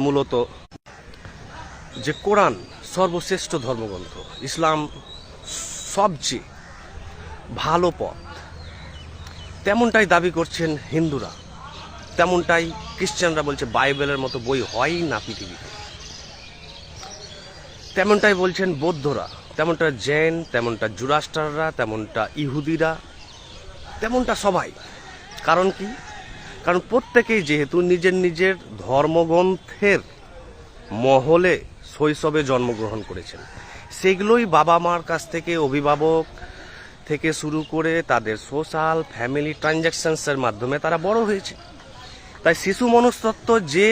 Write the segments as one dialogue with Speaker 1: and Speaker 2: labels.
Speaker 1: মূলত যে কোরআন সর্বশ্রেষ্ঠ ধর্মগ্রন্থ, ইসলাম সবচেয়ে ভালো পথ, তেমনটাই দাবি করছেন হিন্দুরা, তেমনটাই খ্রিস্টানরা বলছে বাইবেলের মতো বই হয়ই না পৃথিবীতে, তেমনটাই বলছেন বৌদ্ধরা, তেমনটা জৈন, তেমনটা জুরাস্টাররা, তেমনটা ইহুদিরা, তেমনটা সবাই। কারণ কি? কারণ প্রত্যেকেই যেহেতু নিজের নিজের ধর্মগ্রন্থের মহলে শৈশবে জন্মগ্রহণ করেছেন, সেগুলোই বাবা মার কাছ থেকে, অভিভাবক থেকে শুরু করে তাদের সোশ্যাল ফ্যামিলি ট্রানজ্যাকশনসের মাধ্যমে তারা বড় হয়েছে। তাই শিশু মনস্তত্ত্ব যে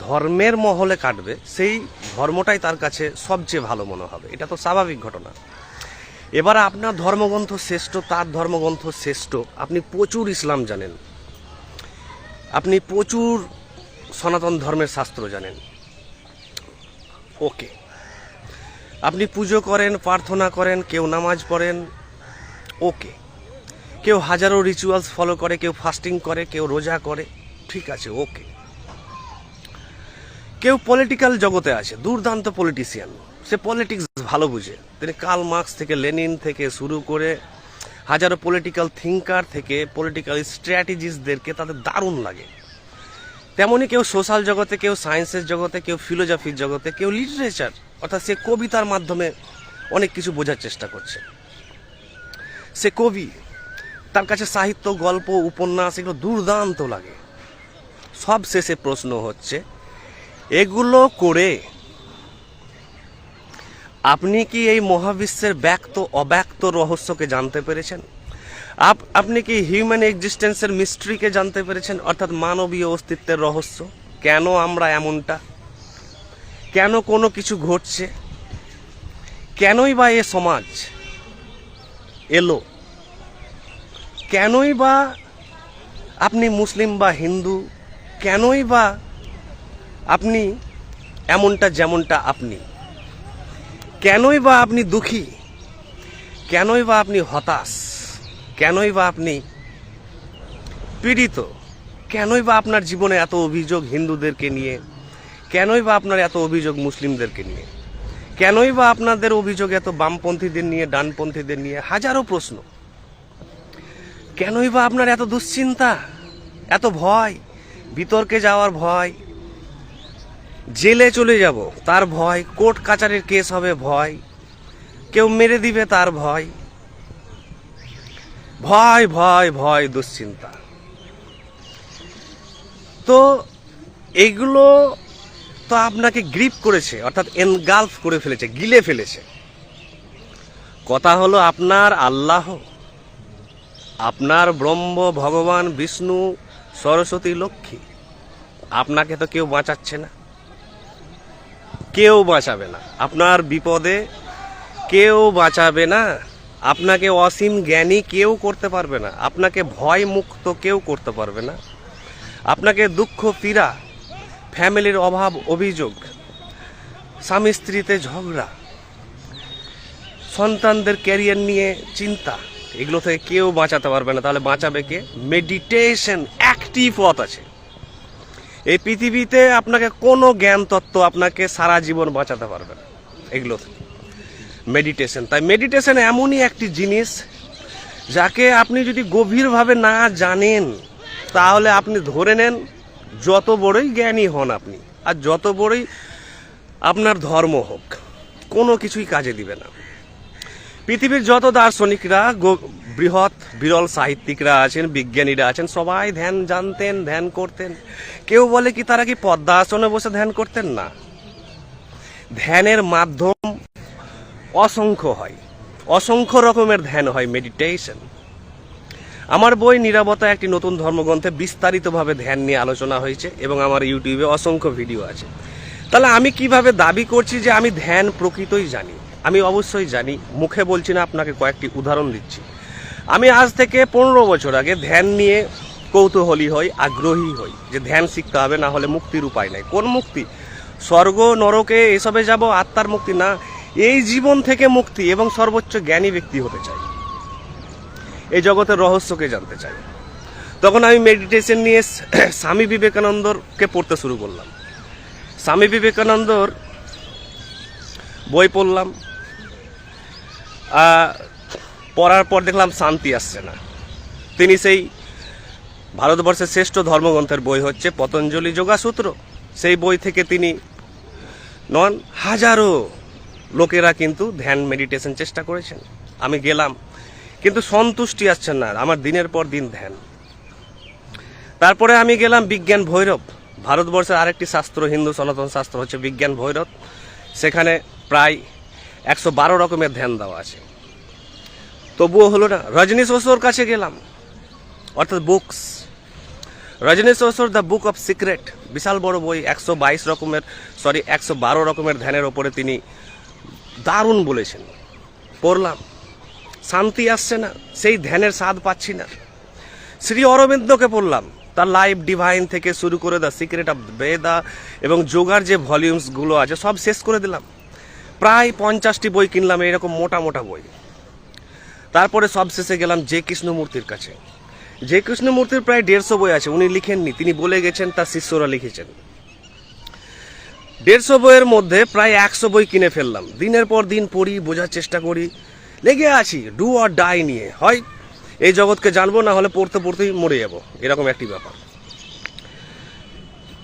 Speaker 1: ধর্মের মহলে কাটবে, সেই ধর্মটাই তার কাছে সবচেয়ে ভালো মনে হবে। এটা তো স্বাভাবিক ঘটনা। এবার আপনার ধর্মগ্রন্থ শ্রেষ্ঠ, তার ধর্মগ্রন্থ শ্রেষ্ঠ, আপনি প্রচুর ইসলাম জানেন, আপনি প্রচুর সনাতন ধর্মের শাস্ত্র জানেন, ওকে, আপনি পুজো করেন, প্রার্থনা করেন, কেউ নামাজ পড়েন, ওকে, কেউ হাজারো রিচুয়ালস ফলো করে, কেউ ফাস্টিং করে, কেউ রোজা করে, ঠিক আছে, ওকে। কেউ পলিটিক্যাল জগতে আছে, দুর্দান্ত পলিটিশিয়ান, সে পলিটিক্স ভালো বুঝে, তিনি কার্ল মার্কস থেকে লেনিন থেকে শুরু করে হাজারো পলিটিক্যাল থিঙ্কার থেকে পলিটিক্যাল স্ট্র্যাটেজিস্টদেরকে তাদের দারুণ লাগে। তেমনই কেউ সোশ্যাল জগতে, কেউ সায়েন্সের জগতে, কেউ ফিলোজফির জগতে, কেউ লিটারেচার, অর্থাৎ সে কবিতার মাধ্যমে অনেক কিছু বোঝার চেষ্টা করছে, সে কবি, তার কাছে সাহিত্য, গল্প, উপন্যাস এগুলো দুর্দান্ত লাগে। সব শেষে প্রশ্ন হচ্ছে, এগুলো করে আপনি কি এই মহাবিশ্বের ব্যক্ত অব্যক্ত রহস্যকে জানতে পেরেছেন? আপনি কি হিউম্যান এক্সিস্টেন্সের মিস্ট্রিকে জানতে পেরেছেন, অর্থাৎ মানবীয় অস্তিত্বের রহস্য? কেন আমরা এমনটা, কেন কোনো কিছু ঘটছে, কেনই বা এ সমাজ এলো, কেনই বা আপনি মুসলিম বা হিন্দু, কেনই বা আপনি এমনটা যেমনটা আপনি, কেনই বা আপনি দুঃখী, কেনই বা আপনি হতাশ, কেনই বা আপনি পীড়িত, কেনই বা আপনার জীবনে এত অভিযোগ হিন্দুদেরকে নিয়ে, কেনই বা আপনার এত অভিযোগ মুসলিমদেরকে নিয়ে, কেনই বা আপনাদের অভিযোগ এত বামপন্থীদের নিয়ে, ডানপন্থীদের নিয়ে, হাজারো প্রশ্ন। কেনই বা আপনার এত দুশ্চিন্তা, এত ভয়, বিতর্কে যাওয়ার ভয়, জেলে চলে যাব তার ভয়, কোর্ট কাচারির কেস হবে ভয়, কেউ মেরে দিবে তার ভয়, ভয় ভয় ভয়, দুশ্চিন্তা। তো এগুলো তো আপনাকে গ্রিপ করেছে, অর্থাৎ এনগালফ করে ফেলেছে, গিলে ফেলেছে। কথা হলো, আপনার আল্লাহ, আপনার ব্রহ্ম, ভগবান, বিষ্ণু, সরস্বতী, লক্ষ্মী, আপনাকে তো কেউ বাঁচাচ্ছে না, কেউ বাঁচাবে না। আপনার বিপদে কেউ বাঁচাবে না, আপনাকে অসীম জ্ঞানী কেউ করতে পারবে না, আপনাকে ভয় মুক্ত কেউ করতে পারবে না, আপনাকে দুঃখ, পীড়া, ফ্যামিলির অভাব, অভিযোগ, স্বামী স্ত্রীতে ঝগড়া, সন্তানদের ক্যারিয়ার নিয়ে চিন্তা, এগুলো থেকে কেউ বাঁচাতে পারবে না। তাহলে বাঁচাবে কে? মেডিটেশন একটি পথ আছে এই পৃথিবীতে, আপনাকে কোনো জ্ঞান তত্ত্ব আপনাকে সারা জীবন বাঁচাতে পারবে না এগুলো থেকে, মেডিটেশন। তাই মেডিটেশন এমনই একটি জিনিস, যাকে আপনি যদি গভীরভাবে না জানেন, তাহলে আপনি ধরে নেন যত বড়ই জ্ঞানী হন আপনি, আর যত বড়ই আপনার ধর্ম হোক, কোনো কিছুই কাজে দিবে না। পৃথিবীর যত দার্শনিকরা, বৃহৎ বিরল সাহিত্যিকরা আছেন, বিজ্ঞানীরা আছেন, সবাই ধ্যান জানতেন, ধ্যান করতেন। কেউ বলে কি তারা কি পদ্মাসনে বসে ধ্যান করতেন? না, ধ্যানের মাধ্যম অসংখ্য হয়, অসংখ্য রকমের ধ্যান হয়, মেডিটেশন। আমার বই নীরবতা একটি নতুন ধর্মগ্রন্থে বিস্তারিতভাবে ধ্যান নিয়ে আলোচনা হয়েছে, এবং আমার ইউটিউবে অসংখ্য ভিডিও আছে। তাহলে আমি কিভাবে দাবি করছি যে আমি ধ্যান প্রকৃতই জানি? আমি অবশ্যই জানি, মুখে বলছি না, আপনাকে কয়েকটি উদাহরণ দিচ্ছি। আমি আজ থেকে 15 বছর আগে ধ্যান নিয়ে কৌতূহলী হই, আগ্রহী হই যে ধ্যান শিখতে হবে, না হলে মুক্তির উপায় নাই। কোন মুক্তি? স্বর্গ নরকে এসবে যাব, আত্মার মুক্তি না, এই জীবন থেকে মুক্তি, এবং সর্বোচ্চ জ্ঞানী ব্যক্তি হতে চাই, এই জগতের রহস্যকে জানতে চাই। তখন আমি মেডিটেশন নিয়ে স্বামী বিবেকানন্দকে পড়তে শুরু করলাম। স্বামী বিবেকানন্দর বই পড়লাম, পড়ার পর দেখলাম শান্তি আসছে না। তিনি সেই ভারতবর্ষের শ্রেষ্ঠ ধর্মগ্রন্থের বই হচ্ছে পতঞ্জলি যোগাসূত্র, সেই বই থেকে তিনি নন, হাজারো লোকেরা কিন্তু ধ্যান মেডিটেশন চেষ্টা করেছেন। আমি গেলাম, কিন্তু সন্তুষ্টি আসছেন না, আমার দিনের পর দিন ধ্যান। তারপরে আমি গেলাম বিজ্ঞান ভৈরব, ভারতবর্ষের আরেকটি শাস্ত্র, হিন্দু সনাতন শাস্ত্র হচ্ছে বিজ্ঞান ভৈরব। সেখানে প্রায় 112 রকমের ধ্যান দেওয়া আছে, তবুও হলো না। রজনীশ ওসোর কাছে গেলাম, অর্থাৎ বুকস, রজনীশ ওসোর দ্য বুক অফ সিক্রেট, বিশাল বড় বই, 112 রকমের ধ্যানের ওপরে তিনি দারুণ বলেছেন। পড়লাম, শান্তি আসছে না, সেই ধ্যানের স্বাদ পাচ্ছি না। শ্রী অরবিন্দকে পড়লাম, তার লাইফ ডিভাইন থেকে শুরু করে দ্য সিক্রেট অফ বেদা এবং যোগার যে ভলিউমসগুলো আছে সব শেষ করে দিলাম। প্রায় 50টি বই কিনলাম, এরকম মোটা মোটা বই। তারপরে সব শেষে গেলাম জে কৃষ্ণমূর্তির কাছে। জে কৃষ্ণমূর্তির প্রায় 150 বই আছে, উনি লিখেননি, তিনি বলে গেছেন, তার শিষ্যরা লিখেছেন। 150 বইয়ের মধ্যে প্রায় 100 বই কিনে ফেললাম। দিনের পর দিন পড়ি, বোঝার চেষ্টা করি, লেগে আছি ডু অর ডাই নিয়ে। হয় এই জগৎকে জানবো, না হলে পড়তে পড়তেই মরে যাবো, এরকম একটি ব্যাপার।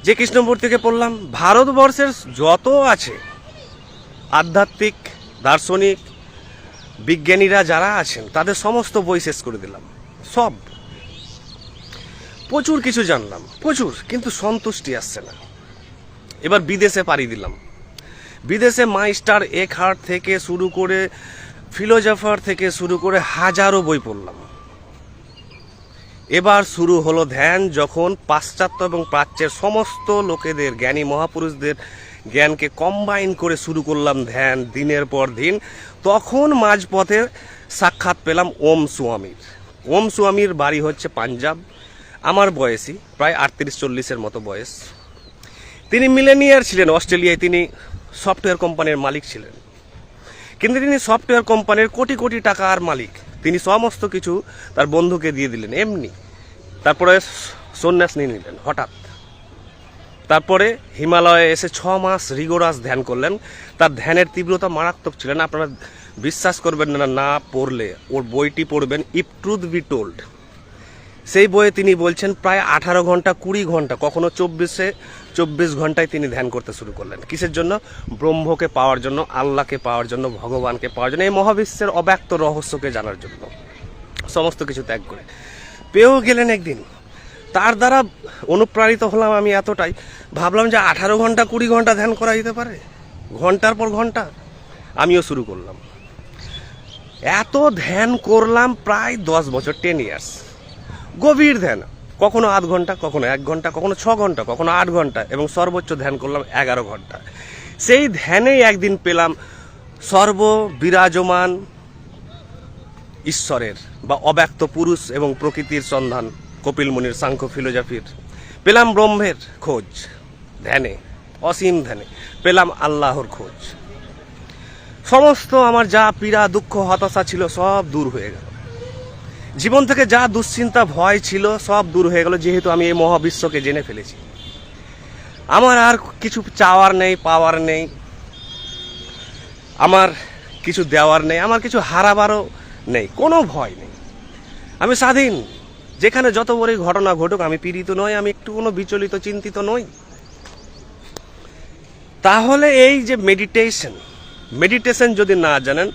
Speaker 1: যে কৃষ্ণমূর্তিকে পড়লাম, ভারতবর্ষের যত আছে আধ্যাত্মিক দার্শনিক বিজ্ঞানীরা যারা আছেন তাদের সমস্ত বই শেষ করে দিলাম, সব। প্রচুর কিছু জানলাম, প্রচুর, কিন্তু সন্তুষ্টি আসছে না। এবার বিদেশে পাড়ি দিলাম। বিদেশে মাইস্টার একহার্ট থেকে শুরু করে ফিলোজফার থেকে শুরু করে হাজারো বই পড়লাম। এবার শুরু হলো ধ্যান, যখন পাশ্চাত্য এবং প্রাচ্যের সমস্ত লোকেদের, জ্ঞানী মহাপুরুষদের জ্ঞানকে কম্বাইন করে শুরু করলাম ধ্যান দিনের পর দিন। তখন মাঝপথে সাক্ষাৎ পেলাম ওম স্বামীর। ওম স্বামীর বাড়ি হচ্ছে পাঞ্জাব, আমার বয়সী, প্রায় 38-40-এর মতো বয়স। তিনি মিলেনিয়ার ছিলেন, অস্ট্রেলিয়ায় তিনি সফটওয়্যার কোম্পানির মালিক ছিলেন। কিন্তু তিনি সফটওয়্যার কোম্পানির কোটি কোটি টাকার মালিক, তিনি সমস্ত কিছু তার বন্ধুকে দিয়ে দিলেন এমনি। তারপরে সন্ন্যাস নিয়ে নিলেন হঠাৎ। তারপরে হিমালয়ে এসে 6 মাস রিগোরাস ধ্যান করলেন। তার ধ্যানের তীব্রতা মারাত্মক ছিলেন, আপনারা বিশ্বাস করবেন না, না পড়লে। ওর বইটি পড়বেন, ইফ ট্রুথ বি টোল্ড। সেই বইয়ে তিনি বলছেন প্রায় 18 ঘন্টা 20 ঘন্টা, কখনো 24 ঘন্টায় তিনি ধ্যান করতে শুরু করলেন। কিসের জন্য? ব্রহ্মকে পাওয়ার জন্য, আল্লাহকে পাওয়ার জন্য, ভগবানকে পাওয়ার জন্য, এই মহাবিশ্বের অব্যক্ত রহস্যকে জানার জন্য। সমস্ত কিছু ত্যাগ করে পেয়েও গেলেন একদিন। তার দ্বারা অনুপ্রাণিত হলাম আমি এতটাই, ভাবলাম যে 18 ঘন্টা 20 ঘন্টা ধ্যান করা যেতে পারে, ঘন্টার পর ঘন্টা। আমিও শুরু করলাম, এত ধ্যান করলাম প্রায় 10 বছর, 10 ইয়ার্স। গভীর ধ্যান, কখনো 8 ঘন্টা, কখনো 1 ঘন্টা, কখনো 6 ঘন্টা, কখনো 8 ঘন্টা, এবং সর্বোচ্চ ধ্যান করলাম 11 ঘন্টা। সেই ধ্যানেই একদিন পেলাম সর্ববিরাজমান ঈশ্বরের বা অব্যক্ত পুরুষ এবং প্রকৃতির সন্ধান, কপিল মুনির সাংখ্য ফিলোজফির। পেলাম ব্রহ্মের খোঁজ ধ্যানে, অসীম ধ্যানে পেলাম আল্লাহর খোঁজ। সমস্ত আমার যা পীড়া, দুঃখ, হতাশা ছিল সব দূর হয়ে গেল। জীবন থেকে যা দুশ্চিন্তা, ভয় ছিল সব দূর হয়ে গেল, যেহেতু আমি এই মহাবিশ্বকে জেনে ফেলেছি। আমার আর কিছু চাওয়ার নেই, পাওয়ার নেই, আমার কিছু দেওয়ার নেই, আমার কিছু হারাবারও নেই, কোনো ভয় নেই। আমি স্বাধীন, যেখানে যত বড়ই ঘটনা ঘটুক আমি পীড়িত নই, আমি একটু কোনো বিচলিত, চিন্তিত নই। তাহলে এই যে মেডিটেশন যদি না জানেন,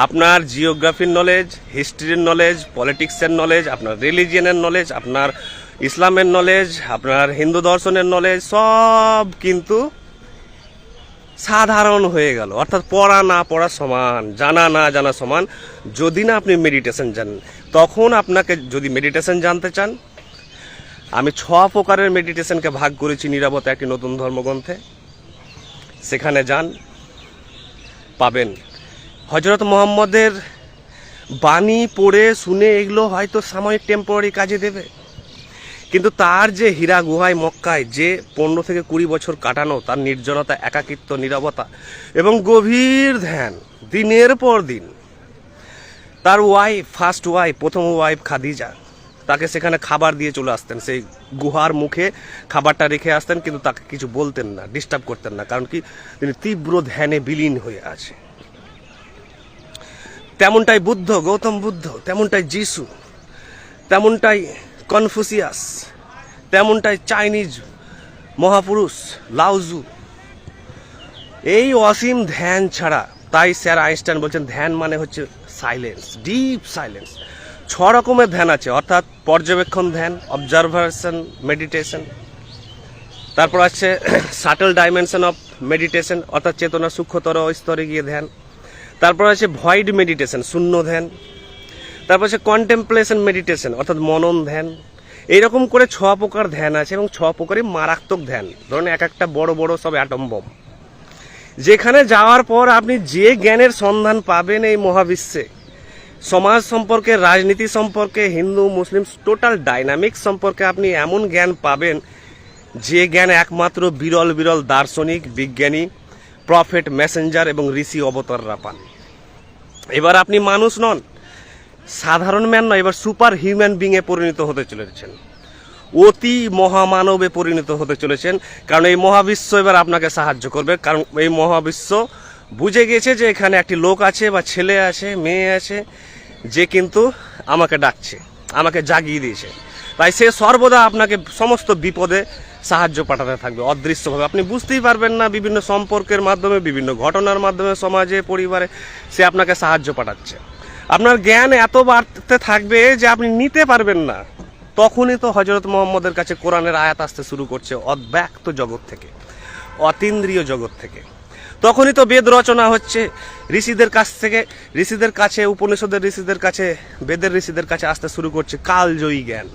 Speaker 1: আপনার জিওগ্রাফির নলেজ, হিস্ট্রির নলেজ, পলিটিক্সের নলেজ, আপনার রিলিজিয়নের নলেজ, আপনার ইসলামের নলেজ, আপনার হিন্দু দর্শনের নলেজ সব কিন্তু সাধারণ হয়ে গেল। অর্থাৎ পড়া না পড়া সমান, জানা না জানা সমান, যদি না আপনি মেডিটেশন জানেন। তখন আপনাকে যদি মেডিটেশন জানতে চান, আমি 6 প্রকারের মেডিটেশনকে ভাগ করেছি নিরাপত্তা একটি নতুন ধর্মগ্রন্থে, সেখানে যান, পাবেন। হযরত মুহাম্মদের বাণী পড়ে শুনে এগুলো হয়তো সাময়িক টেম্পোরারি কাজে দেবে, কিন্তু তার যে হীরা গুহায় মক্কায় যে 15 থেকে 20 বছর কাটানো, তার নির্জনতা, একাকিত্ব, নীরবতা এবং গভীর ধ্যান দিনের পর দিন, তার ওয়াইফ, ফার্স্ট ওয়াইফ, প্রথম ওয়াইফ খাদিজা, তাকে সেখানে খাবার দিয়ে চলে আসতেন, সেই গুহার মুখে খাবারটা রেখে আসতেন, কিন্তু তাকে কিছু বলতেন না, ডিস্টার্ব করতেন না, কারণ কি তিনি তীব্র ধ্যানে বিলীন হয়ে আছে। তেমনটাই বুদ্ধ, গৌতম বুদ্ধ, তেমনটাই যিশু, তেমনটাই কনফুসিয়াস, তেমনটাই চাইনিজ মহাপুরুষ লাওজু। এই অসীম ধ্যান ছাড়া, তাই স্যার আইনস্টাইন বলছেন ধ্যান মানে হচ্ছে সাইলেন্স, ডিপ সাইলেন্স। 6 রকমের ধ্যান আছে, অর্থাৎ পর্যবেক্ষণ ধ্যান, অবজারভেশন মেডিটেশন, তারপর আছে সাটল ডাইমেনশন অফ মেডিটেশন, অর্থাৎ চেতনা সূক্ষ্মতর স্তরে গিয়ে ধ্যান, তারপর আছে ভয়েড মেডিটেশন, শূন্য ধ্যান, তারপর আছে কন্টেম্পলেশন মেডিটেশন, অর্থাৎ মনন ধ্যান। এইরকম করে 6 প্রকার ধ্যান আছে, এবং 6 প্রকারই মারাত্মক ধ্যান। ধরুন এক একটা বড় বড় সব অ্যাটম বম, যেখানে যাওয়ার পর আপনি যে জ্ঞানের সন্ধান পাবেন এই মহাবিশ্বে, সমাজ সম্পর্কে, রাজনীতি সম্পর্কে, হিন্দু মুসলিম টোটাল ডাইনামিক্স সম্পর্কে আপনি এমন জ্ঞান পাবেন যে জ্ঞান একমাত্র বিরল বিরল দার্শনিক, বিজ্ঞানী, প্রফেট, মেসেঞ্জার এবং ঋষি অবতাররা পান। এবার আপনি মানুষ নন, সাধারণ ম্যান নয়, এবার সুপার হিউম্যান বিংয়ে পরিণত হতে চলেছেন, অতি মহামানবে পরিণত হতে চলেছেন। কারণ এই মহাবিশ্ব এবার আপনাকে সাহায্য করবে, কারণ এই মহাবিশ্ব বুঝে গেছে যে এখানে একটি লোক আছে, বা ছেলে আছে, মেয়ে আছে, যে কিন্তু আমাকে ডাকছে, আমাকে জাগিয়ে দিয়েছে। তাই সে সর্বদা আপনাকে সমস্ত বিপদে সাহায্য পাঠাতে থাকবে অদৃশ্যভাবে। আপনি বুঝতেই পারবেন না, বিভিন্ন সম্পর্কের মাধ্যমে, বিভিন্ন ঘটনার মাধ্যমে, সমাজে, পরিবারে সে আপনাকে সাহায্য পাঠাচ্ছে। আপনার জ্ঞান এত বাড়তে থাকবে যে আপনি নিতে পারবেন না। তখনই তো হযরত মুহাম্মদের কাছে কোরআনের আয়াত আসতে শুরু করছে অব্যক্ত জগৎ থেকে, অতীন্দ্রিয় জগৎ থেকে। তখনই তো বেদ রচনা হচ্ছে ঋষিদের কাছ থেকে, ঋষিদের কাছে, উপনিষদের ঋষিদের কাছে, বেদের ঋষিদের কাছে আসতে শুরু করছে কালজয়ী জ্ঞান।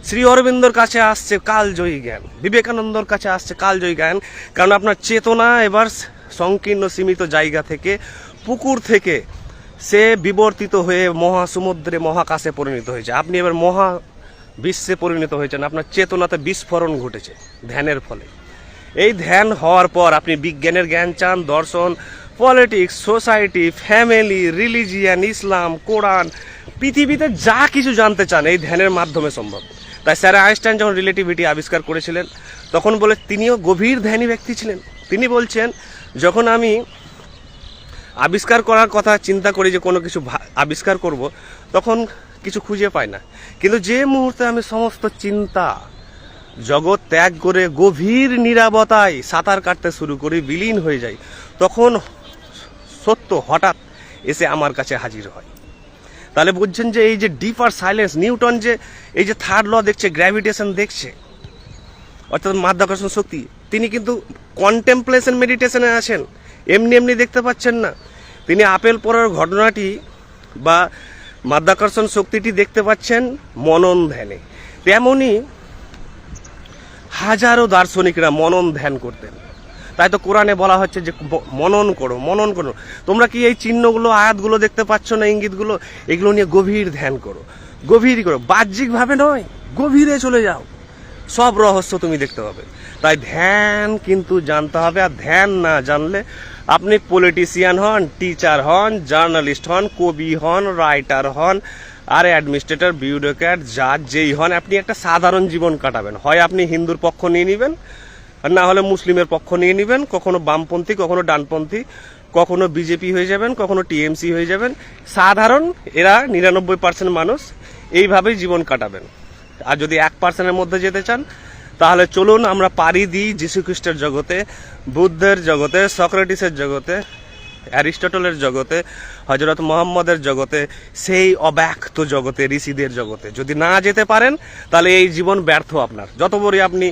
Speaker 1: শ্রী অরবিন্দর কাছে আসছে কালজয়ী জ্ঞান, বিবেকানন্দর কাছে আসছে কালজয়ী জ্ঞান। কারণ আপনার চেতনা এবার সংকীর্ণ সীমিত জায়গা থেকে, পুকুর থেকে সে বিবর্তিত হয়ে মহাসমুদ্রে, মহাকাশে পরিণত হয়েছে। আপনি এবার মহা বিশ্বে পরিণত হয়েছেন, আপনার চেতনাতে বিস্ফোরণ ঘটেছে ধ্যানের ফলে। এই ধ্যান হওয়ার পর আপনি বিজ্ঞানের জ্ঞান চান, দর্শন, পলিটিক্স, সোসাইটি, ফ্যামিলি, রিলিজিয়ান, ইসলাম, কোরআন, পৃথিবীতে যা কিছু জানতে চান এই ধ্যানের মাধ্যমে সম্ভব। তাই স্যার আইনস্টাইন যখন রিলেটিভিটি আবিষ্কার করেছিলেন, তখন বলে তিনিও গভীর ধ্যানী ব্যক্তি ছিলেন। তিনি বলছেন, যখন আমি আবিষ্কার করার কথা চিন্তা করি যে কোনো কিছু আবিষ্কার করব, তখন কিছু খুঁজে পাই না, কিন্তু যে মুহূর্তে আমি সমস্ত চিন্তা জগৎ ত্যাগ করে গভীর নীরবতায় সাঁতার কাটতে শুরু করি, বিলীন হয়ে যাই, তখন সত্য হঠাৎ এসে আমার কাছে হাজির হয়। তাহলে বুঝছেন যে এই যে ডিপার সাইলেন্স, নিউটন যে এই যে 3rd ল দেখছে, গ্র্যাভিটেশন দেখছে, অর্থাৎ মাধ্যাকর্ষণ শক্তি, তিনি কিন্তু কন্টেম্পলেশন মেডিটেশনে আছেন, এমনি এমনি দেখতে পাচ্ছেন না। তিনি আপেল পড়ার ঘটনাটি বা মাধ্যাকর্ষণ শক্তিটি দেখতে পাচ্ছেন মনন ধ্যানে। তেমনি হাজারো দার্শনিকরা মনন ধ্যান করতেন। তাই তো কোরআনে বলা হচ্ছে যে মনন করো, মনন করো। তোমরা কি এই চিহ্নগুলো, আয়াতগুলো দেখতে পাচ্ছ না, ইঙ্গিতগুলো, এগুলো নিয়ে গভীর ধ্যান করো, গভীর করো, বাহ্যিকভাবে নয়, গভীরে চলে যাও, সব রহস্য তুমি দেখতে পাবে। তাই ধ্যান কিন্তু জানতে হবে, আর ধ্যান না জানলে আপনি পলিটিশিয়ান হন, টিচার হন, জার্নালিস্ট হন, কবি হন, রাইটার হন, আর অ্যাডমিনিস্ট্রেটর, বিউরোক্র্যাট, জাজ, যেই হন, আপনি একটা সাধারণ জীবন কাটাবেন। হয় আপনি হিন্দুর পক্ষ নিয়ে নেবেন, আর না হলে মুসলিমের পক্ষ নিয়ে নেবেন, কখনো বামপন্থী, কখনো ডানপন্থী, কখনো বিজেপি হয়ে যাবেন, কখনো টিএমসি হয়ে যাবেন। সাধারণ এরা 99% মানুষ এইভাবেই জীবন কাটাবেন। আর যদি 1%-এর মধ্যে যেতে চান, তাহলে চলুন আমরা পাড়ি দিই যীশুখ্রিস্টের জগতে, বুদ্ধের জগতে, সক্রেটিসের জগতে, অ্যারিস্টটলের জগতে, হযরত মুহাম্মদের জগতে, সেই অব্যক্ত জগতে, ঋষিদের জগতে। যদি না যেতে পারেন, তাহলে এই জীবন ব্যর্থ আপনার। যত বড়ই আপনি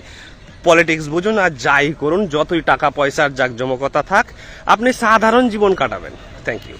Speaker 1: পলিটিক্স বুঝুন আর যাই করুন, যতই টাকা পয়সার জাকজমকতা থাক, আপনি সাধারণ জীবন কাটাবেন। Thank you.